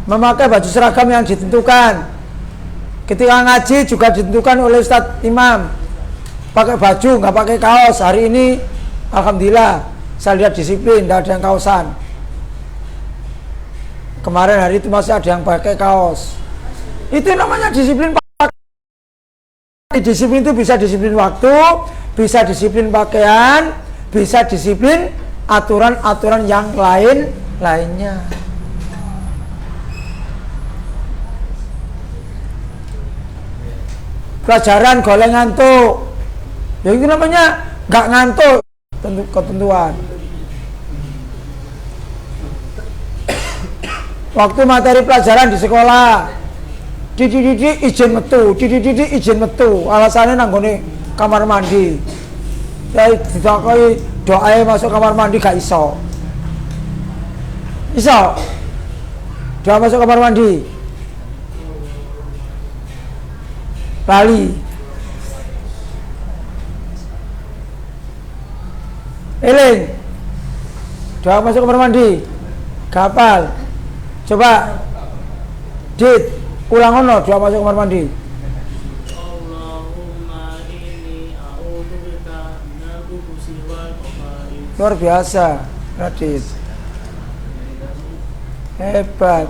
Speaker 1: memakai baju seragam yang ditentukan. Ketika ngaji juga ditentukan oleh Ustadz Imam, pakai baju, nggak pakai kaos. Hari ini alhamdulillah saya lihat disiplin, tidak ada yang kaosan. Kemarin hari itu masih ada yang pakai kaos. Itu namanya disiplin. Disiplin itu bisa disiplin waktu, bisa disiplin pakaian, bisa disiplin aturan-aturan yang lainnya. Pelajaran goleng ngantuk, ya itu namanya nggak ngantuk, ketentuan. Waktu materi pelajaran di sekolah, Didi izin metu, Didi izin metu, alasannya nanggone kamar mandi. Ya ditakoki doae masuk kamar mandi gak iso. Iso. Doa masuk kamar mandi. Lali. Eling. Doa masuk kamar mandi. Gapal. Coba. Dit. Ulang ono doa masuk kamar mandi.
Speaker 3: Allahumma inni a'udzubika minal khubuthi wal khaba'ith.
Speaker 1: Luar biasa, Radit. Hebat.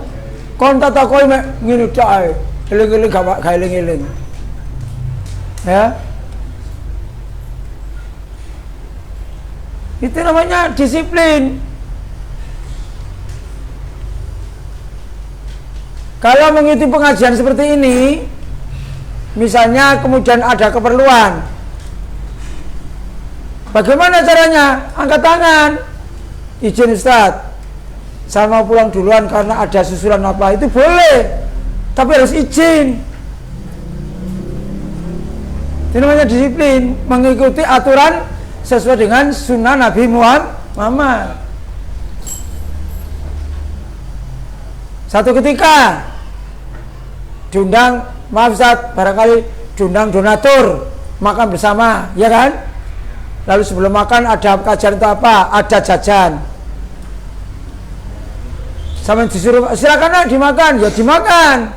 Speaker 1: Kon tak takoki mek ngene tok ae. Eling-eling gak eling-eling. Ya. Itu namanya disiplin. Kalau mengikuti pengajian seperti ini, misalnya kemudian ada keperluan, bagaimana caranya? Angkat tangan, izin Ustadz, saya mau pulang duluan karena ada susulan apa, itu boleh, tapi harus izin. Itu namanya disiplin, mengikuti aturan sesuai dengan sunnah Nabi Muhammad. Satu ketika diundang, maaf Ustaz, barangkali diundang donatur makan bersama, ya kan? Lalu sebelum makan ada kajian itu apa? Ada jajan. Sampai disuruh silakan dimakan, ya dimakan.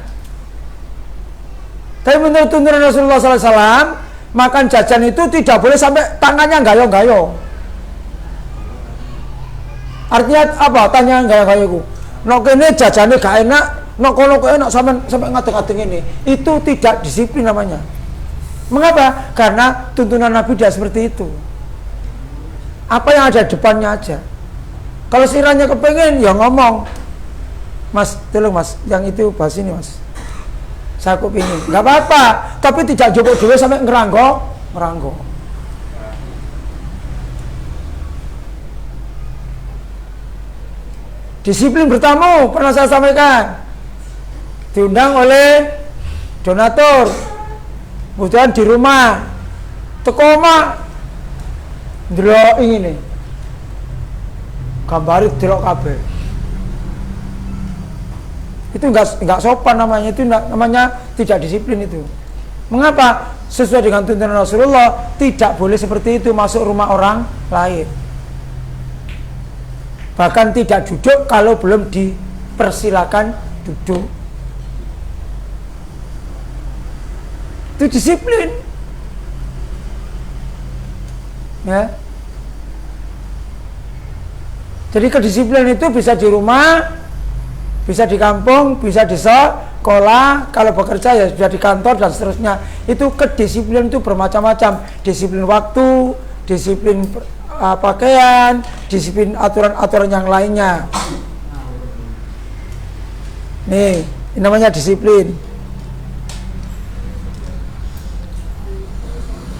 Speaker 1: Tapi menurut tuntunan Rasulullah SAW, makan jajan itu tidak boleh sampai tangannya gayo-gayo. Artinya apa? Tanya gayo-gayo. Nok kene jajane gak enak, nok kono kok enak sampai ngadeg-ngadeg ini. Itu tidak disiplin namanya. Mengapa? Karena tuntunan Nabi tidak seperti itu. Apa yang ada depannya aja. Kalau sekiranya kepengen ya ngomong, Mas, tolong Mas, yang itu bahas ini Mas. Saya kok pingin, nggak apa-apa. Tapi tidak joko dulu sampai ngeranggo. Disiplin bertamu, pernah saya sampaikan. Diundang oleh donatur, kemudian di rumah, teko mak, delok ini, gambari delok kabeh. Itu enggak sopan namanya, itu namanya tidak disiplin itu. Mengapa? Sesuai dengan tuntunan Rasulullah, tidak boleh seperti itu masuk rumah orang lain. Bahkan tidak duduk kalau belum dipersilakan duduk. Itu disiplin. Ya. Jadi kedisiplinan itu bisa di rumah, bisa di kampung, bisa di sekolah, kalau bekerja ya sudah di kantor dan seterusnya. Itu kedisiplinan itu bermacam-macam. Disiplin waktu, disiplin pakaian, disiplin aturan-aturan yang lainnya. Nih, ini namanya disiplin.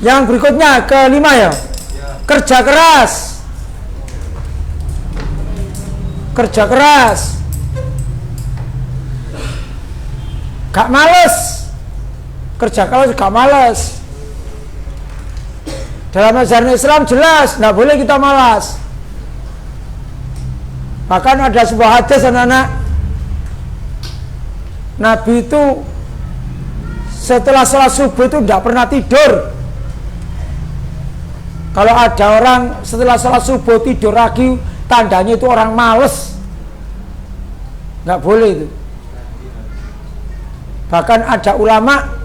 Speaker 1: Yang berikutnya kelima ya, kerja keras. Kerja keras, gak males. Kerja keras gak males. Dalam ajaran Islam jelas, nggak boleh kita malas. Bahkan ada sebuah hadis anak-anak, Nabi itu setelah sholat subuh itu tidak pernah tidur. Kalau ada orang setelah sholat subuh tidur lagi, tandanya itu orang males. Nggak boleh itu. Bahkan ada ulama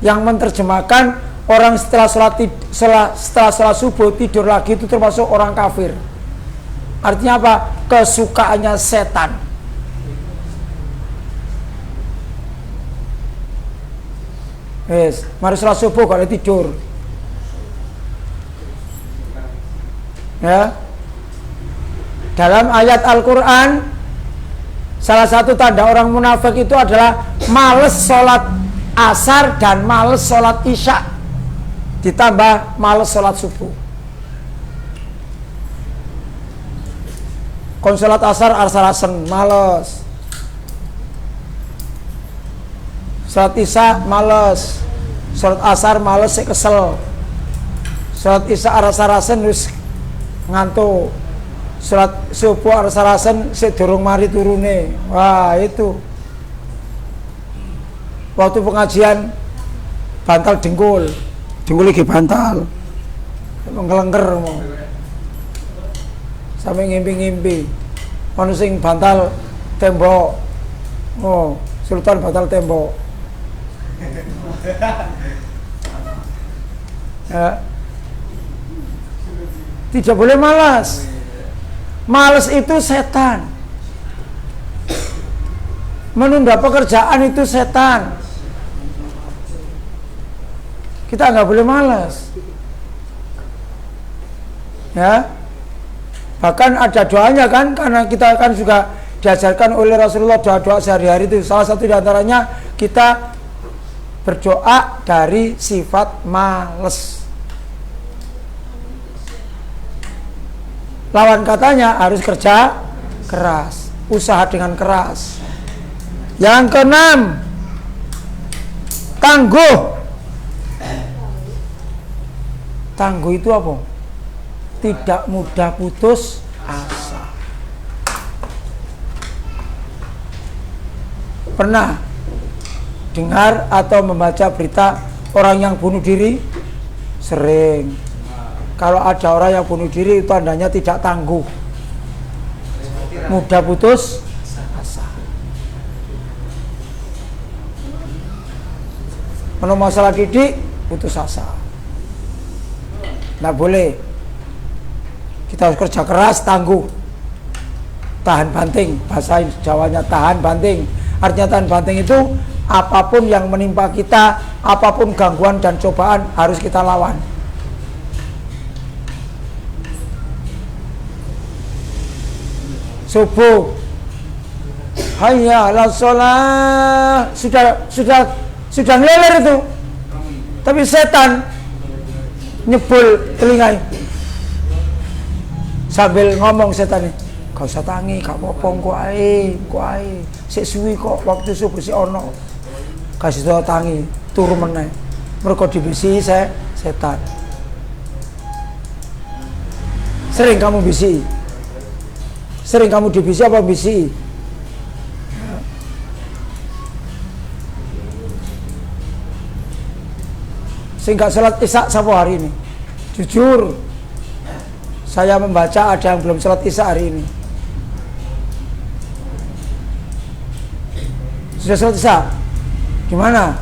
Speaker 1: yang menerjemahkan orang setelah sholat subuh tidur lagi itu termasuk orang kafir. Artinya apa? Kesukaannya setan. Yes, mari sholat subuh kalau tidur. Ya. Dalam ayat Al-Quran, salah satu tanda orang munafik itu adalah males sholat asar dan males sholat isya, ditambah males sholat subuh. Kon sholat asar asar-asen males, sholat isya males, sholat asar males sik kesel, sholat isya asar-asen wis ngantuk, sholat subuh asar-asen sik durung mari turune. Wah, itu waktu pengajian bantal dengkul lagi bantal ngelengker mau sampai ngimpi-ngimpi ono sing bantal tembok. Oh, sultan bantal tembok. Ya. Tidak boleh malas. Malas itu setan. Menunda pekerjaan itu setan. Kita nggak boleh malas. Ya. Bahkan ada doanya kan, karena kita kan juga diajarkan oleh Rasulullah doa-doa sehari-hari itu. Salah satu diantaranya kita berdoa dari sifat malas. Lawan katanya harus kerja keras, usaha dengan keras. Yang keenam, tangguh. Tangguh itu apa? Tidak mudah putus asa. Pernah dengar atau membaca berita orang yang bunuh diri? Sering. Kalau ada orang yang bunuh diri itu tandanya tidak tangguh, mudah putus asa. Kalau masalah didik putus asa, nggak boleh. Kita harus kerja keras, tangguh, tahan banting. Bahasa Jawanya tahan banting. Artinya tahan banting itu apapun yang menimpa kita, apapun gangguan dan cobaan harus kita lawan. Subuh, hayya 'alas shalah, sudah ngeler itu, tapi setan nyebul telinga sambil ngomong setan, kau usah tangi, gak apa-apa, kau ae, sik suwi kok waktu subuh si ono, kasih tau tangi, turu meneh, mereka dibisi setan. Sering kamu bisi? Sering kamu dibisi apa bisi? Sehingga sholat isya siapa hari ini? Jujur, saya membaca ada yang belum sholat isya hari ini. Sudah sholat isya? Gimana?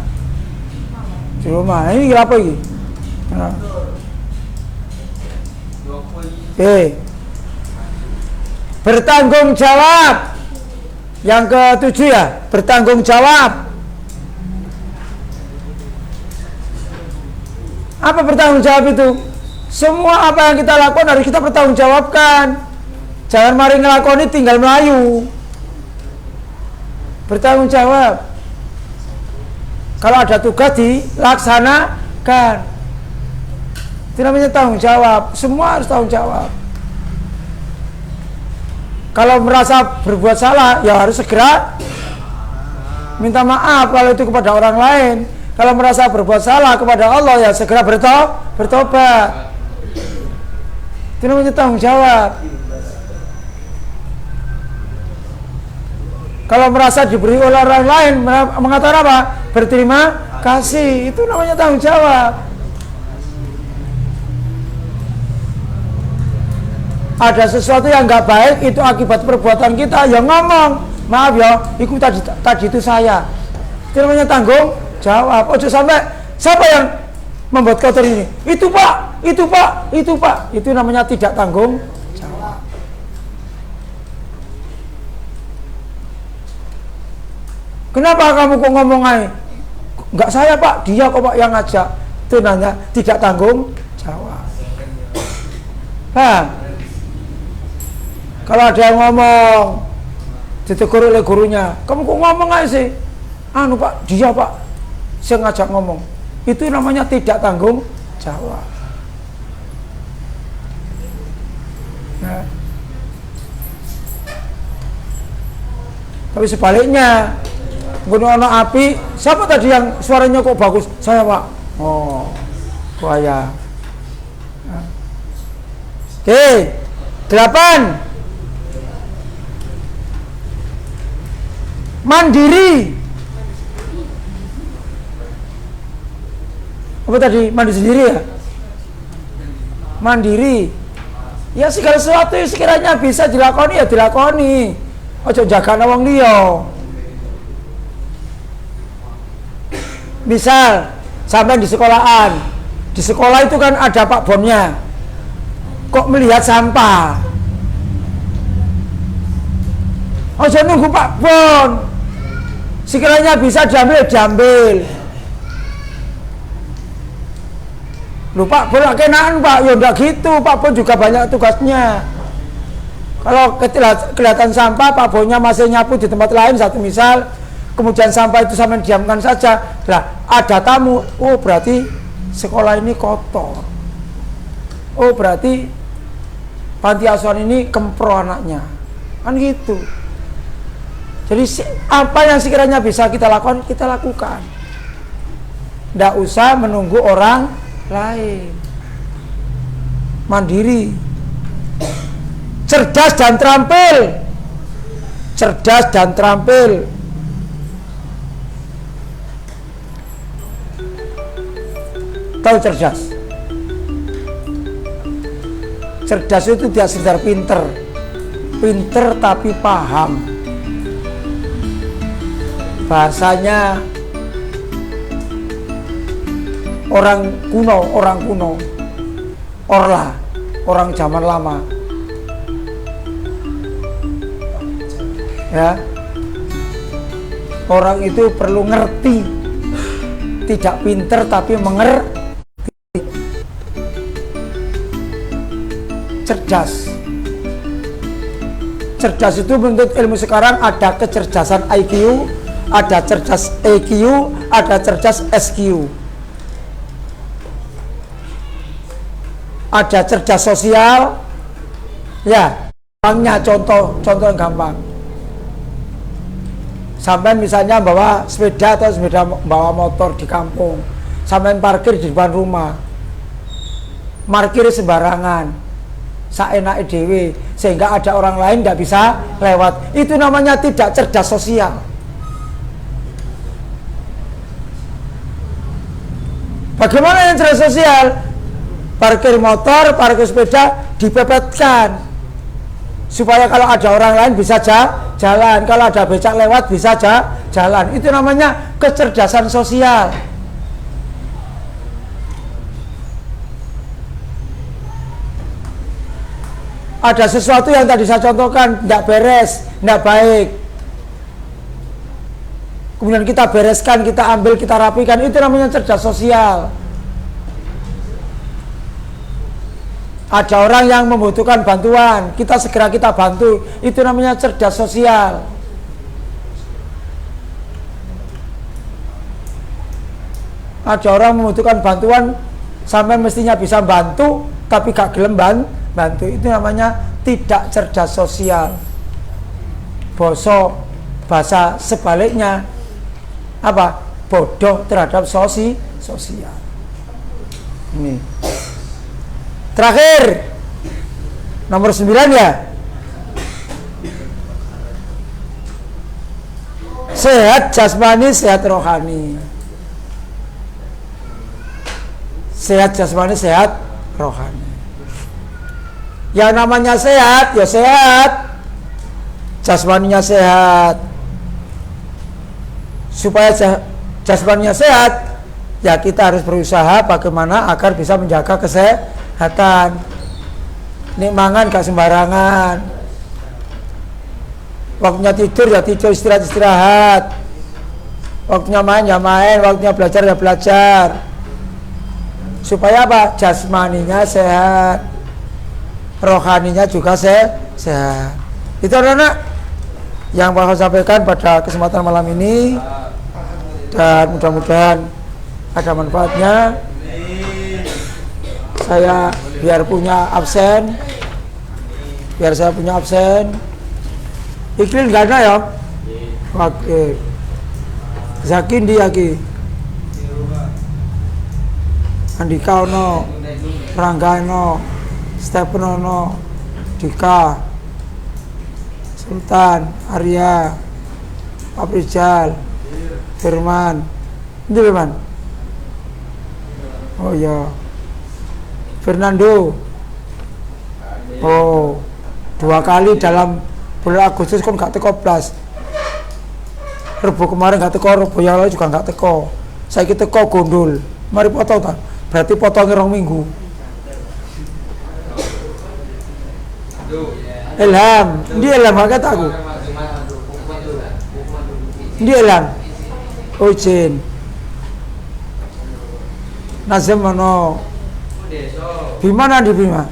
Speaker 1: Di rumah. Nah, ini apa ini? Nah. Bertanggung jawab. Yang ketujuh ya, bertanggung jawab. Apa bertanggung jawab itu? Semua apa yang kita lakukan harus kita bertanggung jawabkan. Jangan mari ngelakoni tinggal melayu. Bertanggung jawab. Kalau ada tugas dilaksanakan. Itu namanya tanggung jawab. Semua harus tanggung jawab. Kalau merasa berbuat salah, ya harus segera minta maaf kalau itu kepada orang lain. Kalau merasa berbuat salah kepada Allah, ya segera bertobat. Itu namanya tanggung jawab. Kalau merasa diberi oleh orang lain, mengatakan apa? Berterima kasih. Itu namanya tanggung jawab. Ada sesuatu yang nggak baik, itu akibat perbuatan kita, ya ngomong, maaf ya, itu tadi itu saya. Itu namanya tanggung jawab. Ojo sampai siapa yang membuat kotor ini? Itu pak, itu pak, itu pak. Itu namanya tidak tanggung jawab. Kenapa kamu kok ngomong aja? Enggak saya pak, dia kok pak yang ngajak. Itu namanya tidak tanggung jawab. Paham? Kalau ada yang ngomong ditegur oleh gurunya, kamu kok ngomong aja sih? Anu pak, dia pak, saya ngajak ngomong. Itu namanya tidak tanggung jawab. Nah. Tapi sebaliknya, gunung api, siapa tadi yang suaranya kok bagus? Saya pak. Oh, buaya. Nah. Oke, 8. Mandiri. Apa tadi? Mandi sendiri ya? Mandiri. Ya segala sesuatu yang sekiranya bisa dilakoni ya dilakoni. Ojo jaga wong liya. Misal sampai di sekolahan. Di sekolah itu kan ada Pak Bomnya. Kok melihat sampah? Ojo nunggu Pak Bon. Sekiranya bisa diambil. Loh Pak Bon kenaan Pak, ya enggak gitu, Pak Bon juga banyak tugasnya. Kalau kelihatan sampah, Pak Bonnya masih nyapu di tempat lain, satu misal, kemudian sampah itu sampai diamkan saja. Lah, ada tamu, oh berarti sekolah ini kotor. Oh berarti panti asuhan ini kempro anaknya. Kan gitu. Jadi apa yang sekiranya bisa kita lakukan, kita lakukan. Tidak usah menunggu orang lain. Mandiri. Cerdas dan terampil. Cerdas dan terampil. Tahu cerdas? Cerdas itu tidak sekedar pinter. Pinter tapi paham. Bahasanya orang kuno, orla, orang zaman lama. Ya. Orang itu perlu ngerti. Tidak pinter tapi mengerti. Cerdas. Cerdas itu bentuk ilmu sekarang ada kecerdasan IQ, ada cerdas EQ, ada cerdas SQ. Ada cerdas sosial. Ya, gampangnya contoh yang gampang. Sampai misalnya bawa sepeda atau bawa motor di kampung, sampai parkir di depan rumah. Parkir sembarangan. saenake dhewe sehingga ada orang lain tidak bisa lewat. Itu namanya tidak cerdas sosial. Bagaimana yang cerdas sosial? Parkir motor, parkir sepeda dipepetkan supaya kalau ada orang lain bisa jalan, kalau ada becak lewat bisa jalan. Itu namanya kecerdasan sosial. Ada sesuatu yang tadi saya contohkan tidak beres, tidak baik, kemudian kita bereskan, kita ambil, kita rapikan, itu namanya cerdas sosial. Ada orang yang membutuhkan bantuan, kita segera kita bantu, itu namanya cerdas sosial. Ada orang membutuhkan bantuan sampai mestinya bisa bantu tapi gak gelem bantu, itu namanya tidak cerdas sosial. Bahasa sebaliknya apa? Bodoh terhadap sosial. Ini terakhir nomor 9 ya. Sehat jasmani, sehat rohani. Sehat jasmani, sehat rohani. Yang namanya sehat, ya sehat, jasmaninya sehat. Supaya jasmaninya sehat, ya kita harus berusaha bagaimana agar bisa menjaga kesehatan. Nek mangan gak sembarangan. Waktunya tidur ya tidur, istirahat. Waktunya main ya main, waktunya belajar ya belajar. Supaya apa? Jasmaninya sehat, rohaninya juga sehat. Itu anak-anak yang bakal sampaikan pada kesempatan malam ini, dan mudah-mudahan ada manfaatnya. Saya biar saya punya absen. Iklin gak ada ya? Oke. Zakin di lagi. Andika ono, Rangga ono, Stephen ono, Dika, Sultan, Arya, Pak Rizal, Firman. Ini Firman? Oh ya, Fernando. Oh, 2 kali dalam bulan Agustus kan gak teko blas. Rebo kemarin gak teko, Rebo yang lalu juga gak teko. Saya kita teko gondol. Mari foto ta. Berarti potongnya 2 minggu. Ilham, dia Ilham gak kata aku. Dia Ilham. Ujin. Nazem mana? Bima nanti Bima.